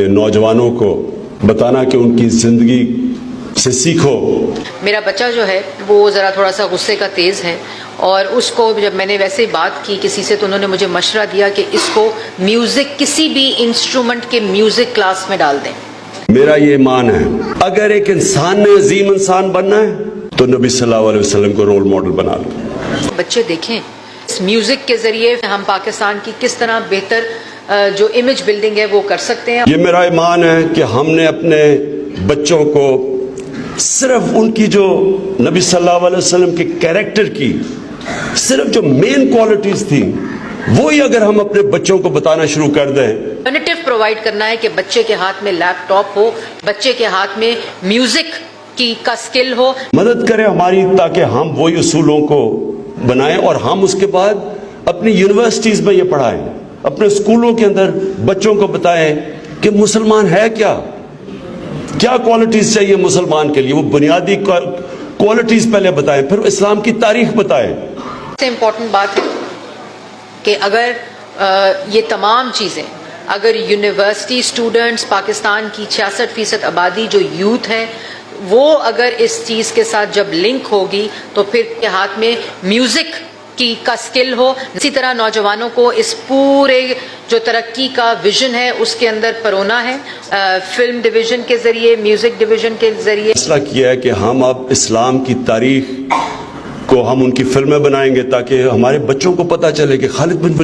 نوجوانوں کو بتانا کہ ان کی زندگی سے سیکھو۔ میرا بچہ جو ہے وہ ذرا تھوڑا سا غصے کا تیز ہے، اور اس کو جب میں نے ویسے بات کی کسی سے تو انہوں نے مجھے مشورہ دیا کہ اس کو میوزک، کسی بھی انسٹرومنٹ کے میوزک کلاس میں ڈال دیں۔ میرا یہ ایمان ہے اگر ایک انسان نے عظیم انسان بننا ہے تو نبی صلی اللہ علیہ وسلم کو رول ماڈل بنا لو۔ بچے دیکھیں اس میوزک کے ذریعے ہم پاکستان کی کس طرح بہتر جو امیج بلڈنگ ہے وہ کر سکتے ہیں۔ یہ میرا ایمان ہے کہ ہم نے اپنے بچوں کو صرف ان کی جو نبی صلی اللہ علیہ وسلم کے کیریکٹر کی صرف جو مین کوالٹیز تھیں وہی اگر ہم اپنے بچوں کو بتانا شروع کر دیں۔ الٹرنیٹو پرووائڈ کرنا ہے کہ بچے کے ہاتھ میں لیپ ٹاپ ہو، بچے کے ہاتھ میں میوزک کا سکل ہو۔ مدد کریں ہماری تاکہ ہم وہی اصولوں کو بنائیں اور ہم اس کے بعد اپنی یونیورسٹیز میں یہ پڑھائیں، اپنے اسکولوں کے اندر بچوں کو بتائیں کہ مسلمان ہے کیا کوالٹیز چاہیے مسلمان کے لیے، وہ بنیادی کوالٹیز پہلے بتائیں، پھر اسلام کی تاریخ بتائیں۔ سب سے امپورٹنٹ بات ہے کہ اگر یہ تمام چیزیں اگر یونیورسٹی اسٹوڈنٹس، پاکستان کی 66% آبادی جو یوتھ ہے، وہ اگر اس چیز کے ساتھ جب لنک ہوگی تو پھر کے ہاتھ میں میوزک کا سکل ہو، اسی طرح نوجوانوں کو اس پورے جو ترقی کا ویژن ہے اس کے اندر پرونا ہے، فلم ڈویژن کے ذریعے، میوزک ڈویژن کے ذریعے۔ فیصلہ کیا ہے کہ ہم اب اسلام کی تاریخ کو ہم ان کی فلمیں بنائیں گے تاکہ ہمارے بچوں کو پتہ چلے کہ خالد بن